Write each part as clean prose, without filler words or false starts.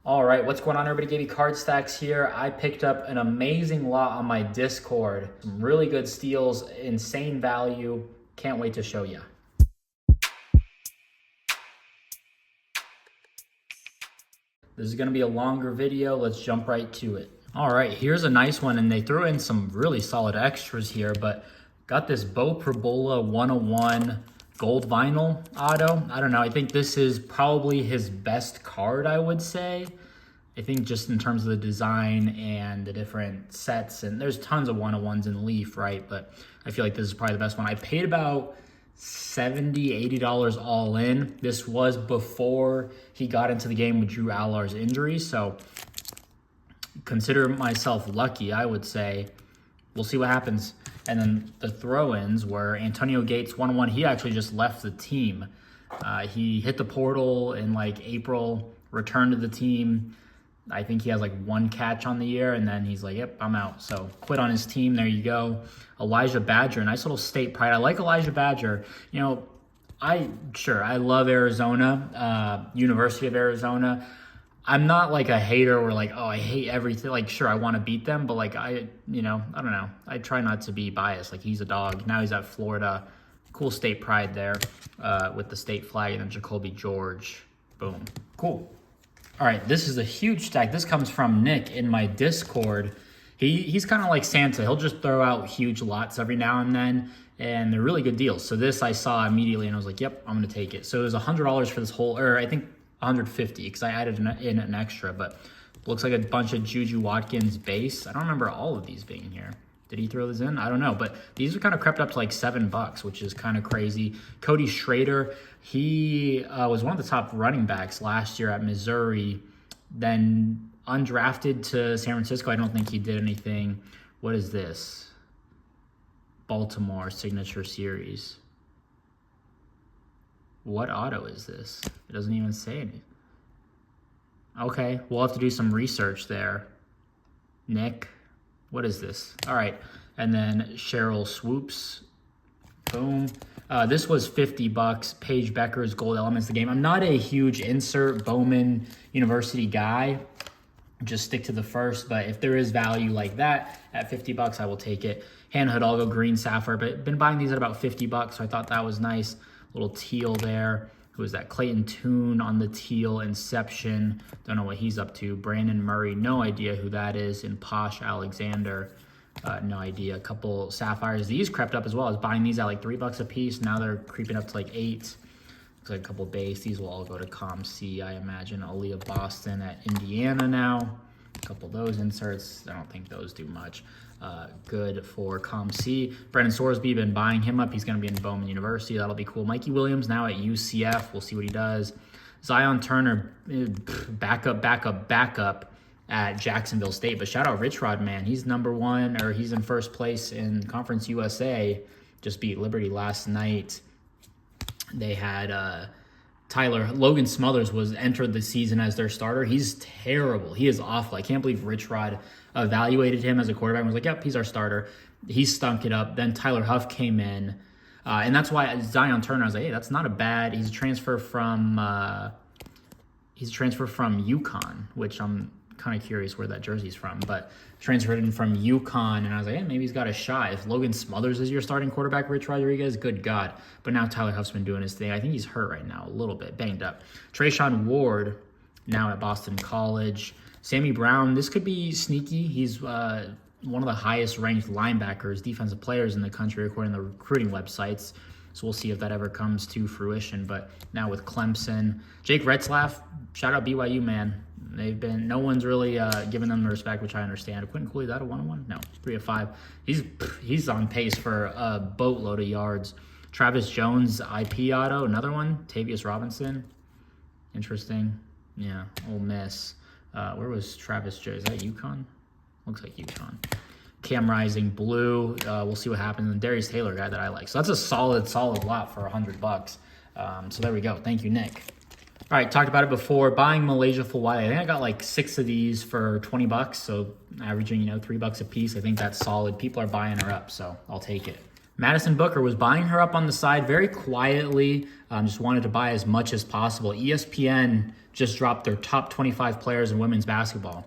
All right, what's going on, everybody? Gaby Card Stacks here. I picked up an amazing lot on my Discord. Some really good steals, insane value. Can't wait to show you. This is gonna be a longer video. Let's jump right to it. All right, here's a nice one, and they threw in some really solid extras here, but got this Bo Perbola 101 gold vinyl auto. I don't know, I think this is probably his best card, I would say. I think just in terms of the design and the different sets, and there's tons of 101s in Leaf, right? But I feel like this is probably the best one. I paid about $70, $80 all in. This was before he got into the game with Drew Allar's injury, so consider myself lucky, I would say. We'll see what happens. And then the throw-ins were Antonio Gates 101. He actually just left the team. He hit the portal in like April, returned to the team. I think he has like one catch on the year, and then he's like, yep, I'm out. So quit on his team. There you go. Elijah Badger, nice little state pride. I like Elijah Badger. You know, I love Arizona, University of Arizona. I'm not like a hater or like, oh, I hate everything. Like, sure, I want to beat them, but like, I don't know. I try not to be biased. Like, he's a dog. Now he's at Florida. Cool state pride there with the state flag, and then Jacoby George. Boom. Cool. All right, this is a huge stack. This comes from Nick in my Discord. He's kind of like Santa. He'll just throw out huge lots every now and then, and they're really good deals. So this I saw immediately, and I was like, yep, I'm going to take it. So it was $100 for this whole, or I think $150 because I added in an extra, but looks like a bunch of Juju Watkins base. I don't remember all of these being here. Did he throw this in? I don't know, but these are kind of crept up to like $7, which is kind of crazy. Cody Schrader, he was one of the top running backs last year at Missouri, then undrafted to San Francisco. I don't think he did anything. What is this? Baltimore Signature Series. What auto is this? It doesn't even say anything. Okay, we'll have to do some research there. Nick, what is this? All right, and then Cheryl Swoops. Boom. This was $50. Paige Becker's Gold Elements of the Game. I'm not a huge insert Bowman University guy. Just stick to the first, but if there is value like that at $50, I will take it. Hannah Hidalgo Green Sapphire, but been buying these at about $50, so I thought that was nice. Little teal there. Who is that? Clayton Toon on the teal Inception. Don't know what he's up to. Brandon Murray, no idea who that is. And Posh Alexander, no idea. A couple sapphires. These crept up as well. I was buying these at like $3 a piece. Now they're creeping up to like $8. Looks like a couple base. These will all go to ComC, I imagine. Aaliyah Boston at Indiana now. A couple of those inserts. I don't think those do much. Good for ComC. Brendan Sorsby, been buying him up. He's going to be in Bowman University. That'll be cool. Mikey Williams now at UCF. We'll see what he does. Zion Turner, backup at Jacksonville State. But shout out Rich Rod, man. He's number one, or he's in first place in Conference USA. Just beat Liberty last night. They had Logan Smothers was entered the season as their starter. He's terrible. He is awful. I can't believe Rich Rod evaluated him as a quarterback and was like, yep, he's our starter. He stunk it up. Then Tyler Huff came in. And that's why Zion Turner, I was like, hey, that's not a bad. He's a transfer from UConn, which I'm kind of curious where that jersey's from, but transferred him from UConn, and I was like, hey, maybe he's got a shot. If Logan Smothers is your starting quarterback, Rich Rodriguez, good God. But now Tyler Huff's been doing his thing. I think he's hurt right now, a little bit, banged up. Trayshawn Ward, now at Boston College. Sammy Brown, this could be sneaky. He's one of the highest ranked linebackers, defensive players in the country, according to the recruiting websites. So we'll see if that ever comes to fruition. But now with Clemson, Jake Retzlaff, shout out BYU, man. No one's really giving them the respect, which I understand. Quentin Cooley, that a 101? No, 3 of 5. He's on pace for a boatload of yards. Travis Jones, IP auto, another one. Tavius Robinson, interesting. Yeah, Ole Miss. Where was Travis Jones? Is that UConn? Looks like UConn. Cam Rising, blue. We'll see what happens. And Darius Taylor, guy that I like. So that's a solid lot for $100. So there we go. Thank you, Nick. All right, talked about it before. Buying Malaysia Fulwiley. I think I got like 6 of these for $20. So averaging, $3 a piece. I think that's solid. People are buying her up, so I'll take it. Madison Booker was buying her up on the side very quietly, just wanted to buy as much as possible. ESPN just dropped their top 25 players in women's basketball.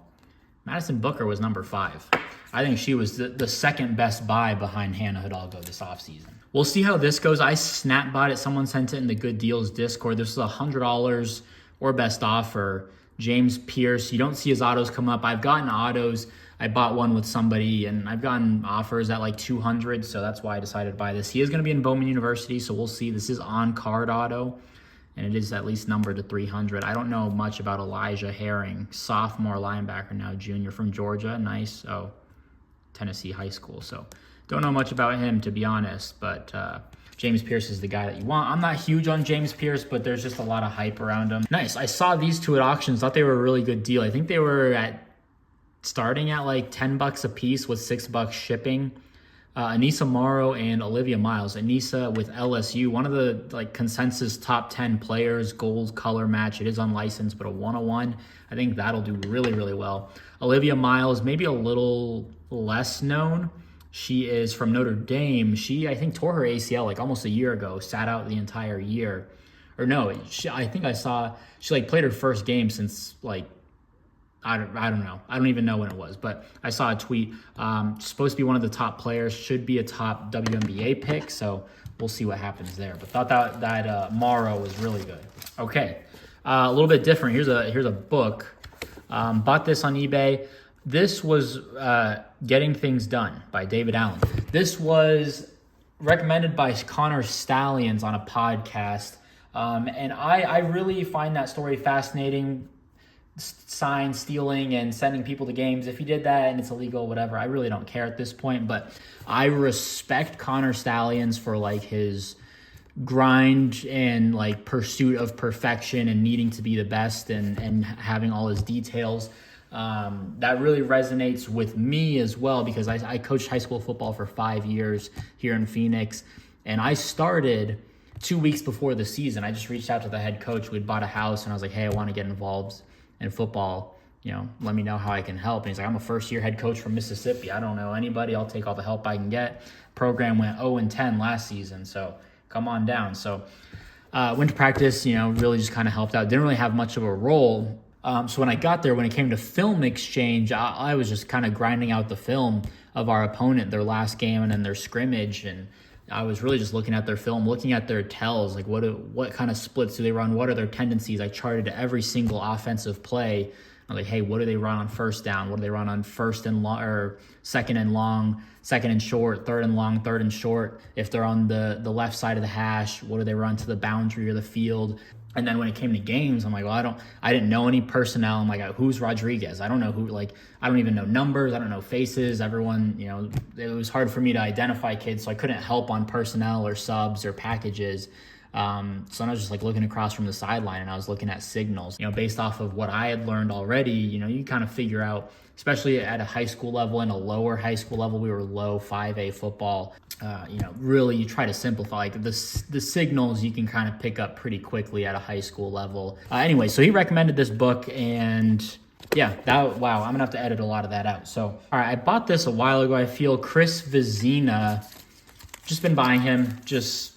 Madison Booker was number 5. I think she was the second best buy behind Hannah Hidalgo this offseason. We'll see how this goes. I snap bought it. Someone sent it in the Good Deals Discord. This is $100 or best offer. James Pierce. You don't see his autos come up. I've gotten autos. I bought one with somebody, and I've gotten offers at like 200, so that's why I decided to buy this. He is going to be in Bowman University, so we'll see. This is on-card auto, and it is at least numbered to 300. I don't know much about Elijah Herring, sophomore linebacker, now junior from Georgia. Nice. Oh, Tennessee high school. So don't know much about him, to be honest, but James Pierce is the guy that you want. I'm not huge on James Pierce, but there's just a lot of hype around him. Nice. I saw these two at auctions. Thought they were a really good deal. I think they were starting at like $10 a piece with $6 shipping. Anissa Morrow and Olivia Miles. Anissa with LSU, one of the like consensus top 10 players, gold color match. It is unlicensed, but a 101. I think that'll do really, really well. Olivia Miles, maybe a little less known. She is from Notre Dame. She, I think, tore her ACL like almost a year ago, sat out the entire year. Or no, I think I saw she like played her first game since like, I don't know. I don't even know when it was, but I saw a tweet. Supposed to be one of the top players, should be a top WNBA pick, so we'll see what happens there. But thought that Morrow was really good. Okay, a little bit different. Here's a book. Bought this on eBay. This was Getting Things Done by David Allen. This was recommended by Connor Stallions on a podcast, and I really find that story fascinating. Sign stealing and sending people to games. If he did that and it's illegal, whatever, I really don't care at this point, but I respect Connor Stallions for like his grind and like pursuit of perfection and needing to be the best and having all his details. That really resonates with me as well, because I coached high school football for 5 years here in Phoenix, and I started 2 weeks before the season. I just reached out to the head coach. We'd bought a house, and I was like, hey, I want to get involved in football, let me know how I can help. And he's like, I'm a first-year head coach from Mississippi. I don't know anybody. I'll take all the help I can get. Program went 0-10 last season, so come on down. So went to practice, really just kind of helped out. Didn't really have much of a role. So when I got there, when it came to film exchange, I was just kind of grinding out the film of our opponent, their last game and then their scrimmage, and I was really just looking at their film, looking at their tells, like what kind of splits do they run? What are their tendencies? I charted every single offensive play. I was like, hey, what do they run on first down? What do they run on first and long, or second and long, second and short, third and long, third and short? If they're on the left side of the hash, what do they run to the boundary or the field? And then when it came to games, I'm like, well, I didn't know any personnel. I'm like, who's Rodriguez? I don't know who, I don't even know numbers. I don't know faces. Everyone, it was hard for me to identify kids, so I couldn't help on personnel or subs or packages. So I was just like looking across from the sideline, and I was looking at signals, based off of what I had learned already. You kind of figure out, especially at a high school level and a lower high school level, we were low 5A football. Really you try to simplify like the signals you can kind of pick up pretty quickly at a high school level. Anyway, so he recommended this book, and yeah, wow, I'm gonna have to edit a lot of that out. So, all right, I bought this a while ago. I feel Chris Vizina, just been buying him, just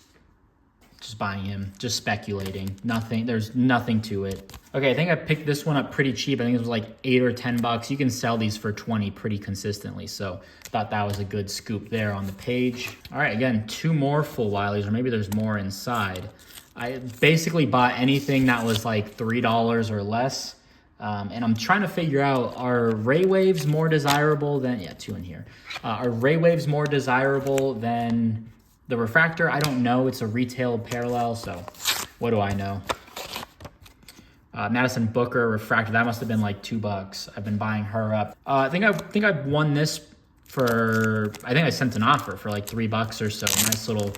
buying him, just speculating. There's nothing to it. Okay, I think I picked this one up pretty cheap. I think it was like $8 or $10. You can sell these for 20 pretty consistently. So thought that was a good scoop there on the page. All right, again, 2 more full Wileys, or maybe there's more inside. I basically bought anything that was like $3 or less. And I'm trying to figure out, are Ray Waves more desirable than, 2 in here. Are Ray Waves more desirable than the Refractor? I don't know. It's a retail parallel, so what do I know? Madison Booker Refractor, that must have been like $2. I've been buying her up. I think I've won this for, I think I sent an offer for like $3 or so. Nice little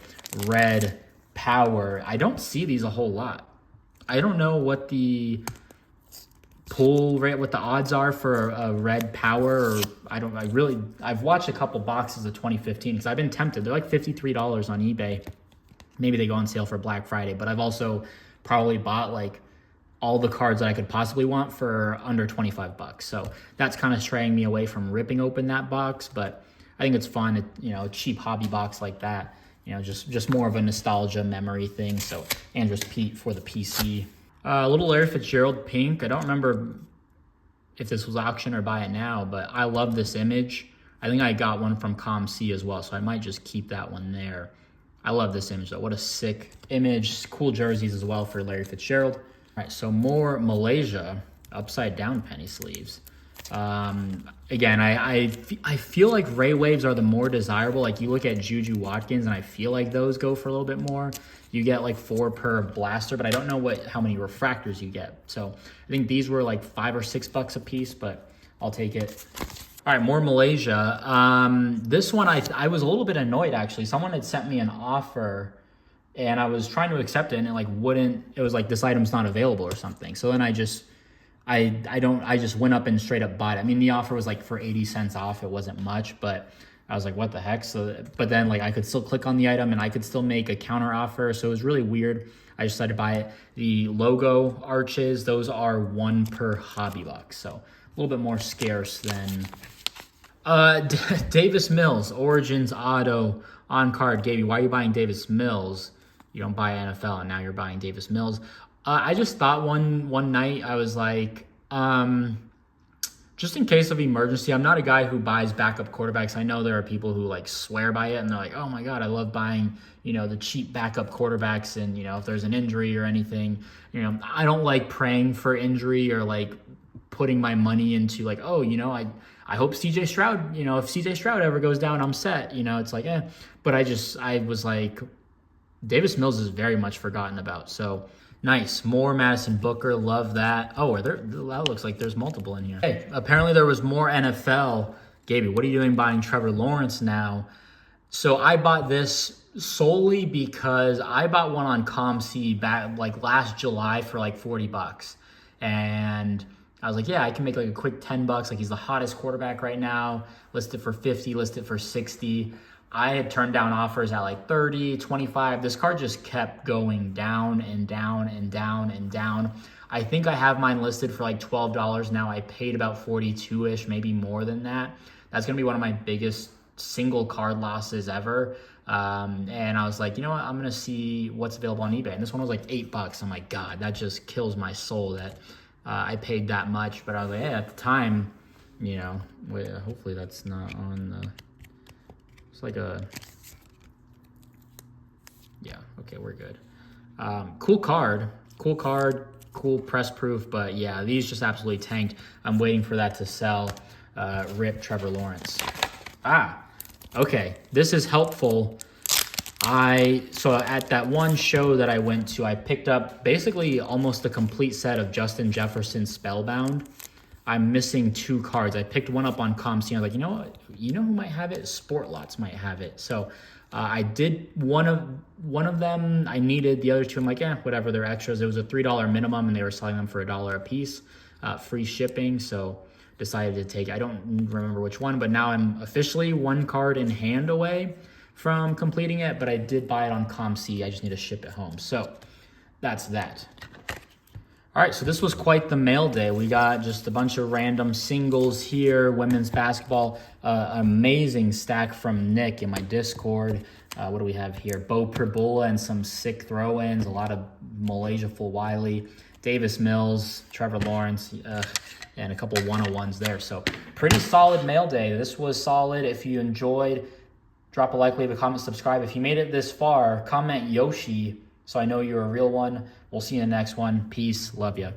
red power. I don't see these a whole lot. I don't know what the pull rate, what the odds are for a red power, or I've watched a couple boxes of 2015 because I've been tempted. They're like $53 on eBay. Maybe they go on sale for Black Friday, but I've also probably bought like all the cards that I could possibly want for under $25. So that's kind of straying me away from ripping open that box, but I think it's fun. A cheap hobby box like that You know, just more of a nostalgia memory thing. So Andres Pete for the PC. A little Larry Fitzgerald pink. I don't remember if this was auction or buy it now, but I love this image. I think I got one from ComC as well, so I might just keep that one there. I love this image though. What a sick image. Cool jerseys as well for Larry Fitzgerald. All right, so more Malaysia upside down penny sleeves. Again, I feel like Ray Waves are the more desirable. Like you look at Juju Watkins, and I feel like those go for a little bit more. You get like 4 per blaster, but I don't know how many refractors you get. So I think these were like $5 or $6 a piece, but I'll take it. All right, more Malaysia. This one, I was a little bit annoyed actually. Someone had sent me an offer and I was trying to accept it and it like wouldn't, it was like this item's not available or something. So then I just went up and straight up bought it. I mean, the offer was like for 80 cents off. It wasn't much, but I was like, what the heck? So, but then like I could still click on the item and I could still make a counter offer. So it was really weird. I decided to buy it. The logo arches, those are 1 per hobby box. So a little bit more scarce than Davis Mills, Origins Auto on card. Gaby, why are you buying Davis Mills? You don't buy NFL and now you're buying Davis Mills. I just thought one night, I was like, just in case of emergency, I'm not a guy who buys backup quarterbacks. I know there are people who like swear by it and they're like, oh my God, I love buying, you know, the cheap backup quarterbacks. And, you know, if there's an injury or anything, you know, I don't like praying for injury or like putting my money into like, oh, you know, I hope CJ Stroud, you know, if CJ Stroud ever goes down, I'm set, you know, it's like, but I was like, Davis Mills is very much forgotten about. So nice. More Madison Booker. Love that. Oh, that looks like there's multiple in here. Hey, apparently there was more NFL. Gaby, what are you doing buying Trevor Lawrence now? So I bought this solely because I bought one on ComC back like last July for like $40. And I was like, yeah, I can make like a quick $10. Like he's the hottest quarterback right now. List it for 50, list it for 60. I had turned down offers at like 30, 25. This card just kept going down and down and down and down. I think I have mine listed for like $12 now. I paid about 42-ish, maybe more than that. That's going to be one of my biggest single card losses ever. And I was like, you know what? I'm going to see what's available on eBay. And this one was like $8. I'm like, God, that just kills my soul that I paid that much. But I was like, hey, at the time, you know, hopefully that's not on the... It's like yeah, okay, we're good. Cool card, cool press proof, but yeah, these just absolutely tanked. I'm waiting for that to sell. Rip Trevor Lawrence. Okay, this is helpful. So at that one show that I went to, I picked up basically almost a complete set of Justin Jefferson Spellbound. I'm missing 2 cards. I picked one up on ComC. I was like, you know what? You know who might have it? Sport Lots might have it. So I did one of them. I needed the other 2. I'm like, whatever. They're extras. It was a $3 minimum, and they were selling them for $1 a piece, free shipping. So decided to take. I don't remember which one, but now I'm officially 1 card in hand away from completing it. But I did buy it on ComC. I just need to ship it home. So that's that. All right, so this was quite the mail day. We got just a bunch of random singles here, women's basketball, amazing stack from Nick in my Discord. What do we have here? Bo Perbola and some sick throw-ins, a lot of Malaysia Full Wiley, Davis Mills, Trevor Lawrence, and a couple of 101s there. So pretty solid mail day. This was solid. If you enjoyed, drop a like, leave a comment, subscribe. If you made it this far, comment Yoshi so I know you're a real one. We'll see you in the next one. Peace. Love ya.